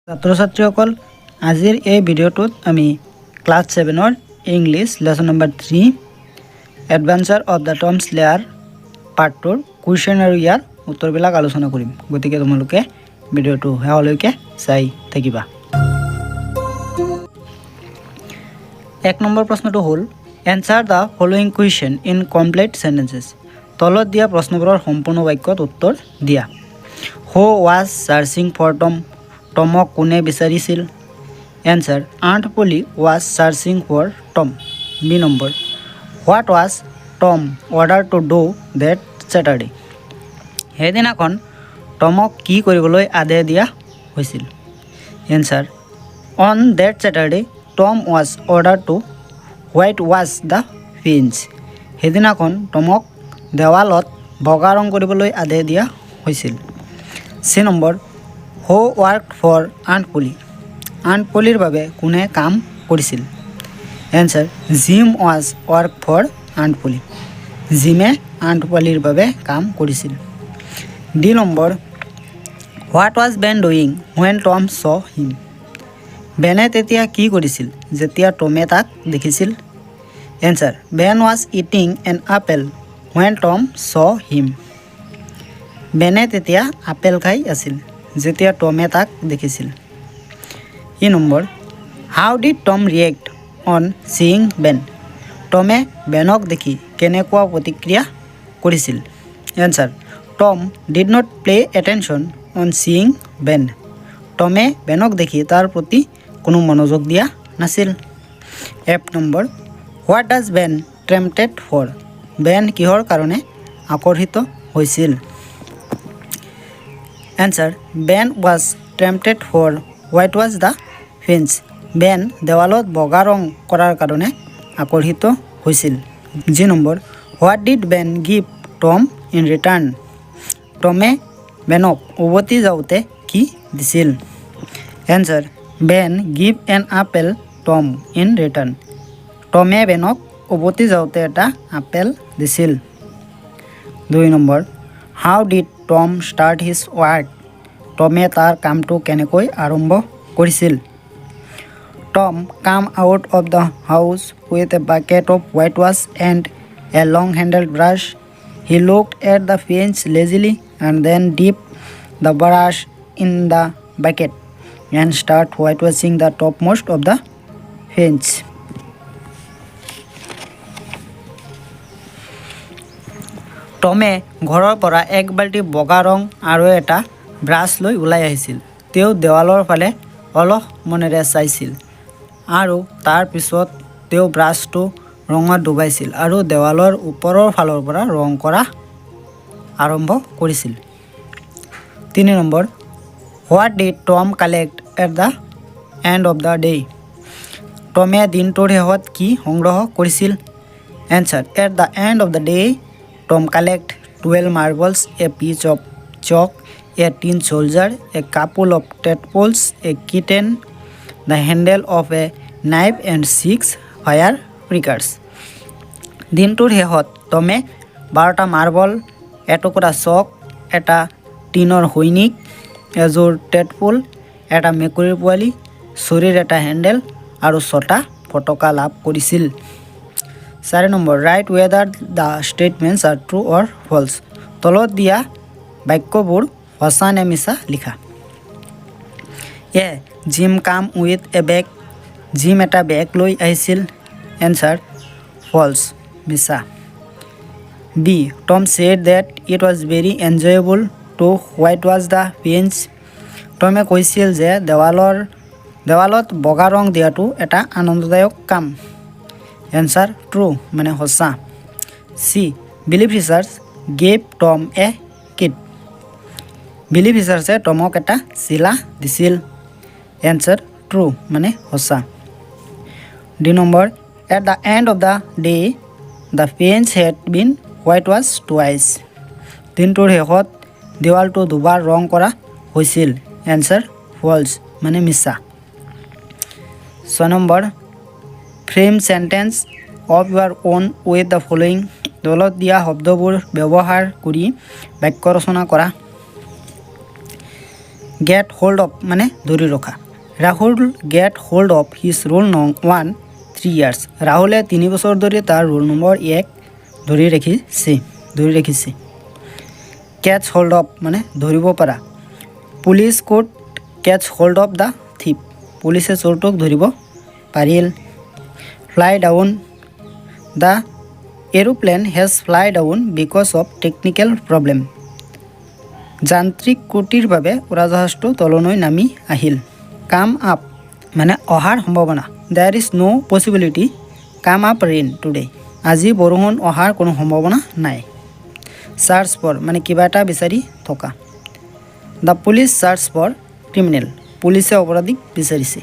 ছাত্ৰ ছাত্ৰীসকল আজিৰ এই ভিডিঅ'টোত আমি ক্লাছ 7ৰ English lesson number 3 adventure of the Tom Sawyer part 2ৰ কুৱেশ্যন আৰু ইয়াৰ উত্তৰবিলাক আলোচনা কৰিম। গতিকে তোমালোকে ভিডিঅ'টো শেষলৈকে চাই থাকিবা। 1 নম্বৰ প্ৰশ্নটো হ'ল answer the following question in complete sentences. তলত দিয়া প্ৰশ্নবোৰৰ সম্পূৰ্ণ বাক্যত উত্তৰ দিয়া। হু ৱাজ সাৰ্চিং ফৰ টম। টমক কোনে বিচাৰিছিল? Answer Aunt Polly was searching for Tom. B number what was Tom order to do that Saturday. সেইদিনাখন টমক কি কৰিবলৈ আদেশ দিয়া হৈছিল? Answer on that Saturday Tom was order to whitewash the fence. সেইদিনাখন টমক দেৱালত বগা ৰং কৰিবলৈ আদেশ দিয়া হৈছিল। C number who work for Aunt Polly. Aunt পলিৰ বাবে কোনে কাম কৰিছিল? Answer Jim was work for Aunt Polly. জিমে আণ্ট পলিৰ বাবে কাম কৰিছিল। D number what was Ben doing when Tom saw him. বেনে তেতিয়া কি কৰিছিল যেতিয়া টমে তাক দেখিছিল? Answer Ben was eating an apple when Tom saw him. বেনে তেতিয়া আপেল খাই আছিল যেতিয়া টমে তাক দেখিছিল। E number how did Tom react on seeing Ben. টমে বেনক দেখি কেনেকুৱা প্ৰতিক্ৰিয়া কৰিছিল? Answer Tom did not play attention on seeing Ben. টমে বেনক দেখি তাৰ প্ৰতি কোনো মনোযোগ দিয়া নাছিল। F number what does Ben tempted for. Ben কিহৰ কাৰণে আকৰ্ষিত হৈছিল? Answer Ben was tempted for whitewash the fence. Ben দেৱালত বগা ৰং কৰাৰ কাৰণে আকৰ্ষিত হৈছিল। G number what did Ben give Tom in return. টমে বেনক উভতি যাওঁতে কি দিছিল? Answer Ben give an apple Tom in return. টমে বেনক উভতি যাওঁতে এটা আপেল দিছিল। 2 number how did Tom start his work. টমে তাৰ কামটো কেনেকৈ আৰম্ভ কৰিছিল? Tom came out of the house with a bucket of whitewash and a long handled brush. He looked at the fence lazily and then dip the brush in the bucket and start হোৱাইট ৱাছিং the topmost of the fence. টমে ঘৰৰ পৰা এক বাল্টি বগা ৰং আৰু এটা ব্ৰাছ লৈ ওলাই আহিছিল। তেওঁ দেৱালৰ ফালে অলস মনেৰে চাইছিল আৰু তাৰ পিছত তেওঁ ব্ৰাছটো ৰঙত ডুবাইছিল আৰু দেৱালৰ ওপৰৰ ফালৰ পৰা ৰং কৰা আৰম্ভ কৰিছিল। 3 number what did Tom collect at the end of the day. টমে দিনটোৰ শেষত কি সংগ্ৰহ কৰিছিল? Answer at the end of the day Tom collect 12 marbles, a piece of chalk, a tin soldier, a couple of tadpoles, a kitten, the handle of a knife and 6 fire prickers. দিনটোৰ শেষত টমে 12টা marble, এটুকুৰা চক, এটা টিনৰ সৈনিক, এযোৰ টেডপোল, এটা মেকুৰীৰ পোৱালি, ছুৰীৰ এটা হেণ্ডেল আৰু 6টা ফটকা লাভ কৰিছিল। 4 number right whether the statements are true or false. তলত দিয়া বাক্যবোৰ সঁচা নে মিছা লিখা। A Jim came with a bag. Jim এটা বেগ লৈ আহিছিল। এনসাৰ ফলছ মিছা। B Tom said that it was very enjoyable to whitewash the fence. টমে কৈছিল যে দেৱালত বগা ৰং দিয়াটো এটা আনন্দদায়ক কাম। এনসাৰ ট্ৰু মানে সঁচা। চি বিলি ফিচাৰ্ছ গেভ টম এ কিট। বিলি ফিচাৰ্ছে টমক এটা চিলা দিছিল। এনসাৰ ট্ৰু মানে সঁচা। D number at the end of the day the fence had been white wash twice. দিনটোৰ শেষত দেৱালটো দুবাৰ ৰং কৰা হৈছিল। এনসাৰ ফলছ মানে মিছা। 6 number frame sentence of Euro on with the following. তলত দিয়া শব্দবোৰ ব্যৱহাৰ কৰি বাক্য ৰচনা কৰা। গেট হোল্ড অফ মানে ধৰি ৰখা। Rahul get hold of his roll নং 1 3 years। ৰাহুলে 3 বছৰ ধৰি তাৰ ৰোল নম্বৰ 1 ধৰি ৰাখিছে। কেটচ হোল্ড অফ মানে ধৰিব পৰা। Police could catch hold of the thief. পুলিচে চোৰটোক ধৰিব পাৰিল। Fly down the aeroplane has fly down because of technical problem. যান্ত্ৰিক ত্ৰুটিৰ বাবে উৰাজাহাজটো তললৈ নামি আহিল। কাম আপ মানে অহাৰ সম্ভাৱনা। There is no' possibility come up rain today. আজি বৰষুণ অহাৰ কোনো সম্ভাৱনা নাই। চাৰ্চ ফৰ মানে কিবা এটা বিচাৰি থকা। The police search for criminal. পুলিচে অপৰাধীক বিচাৰিছে।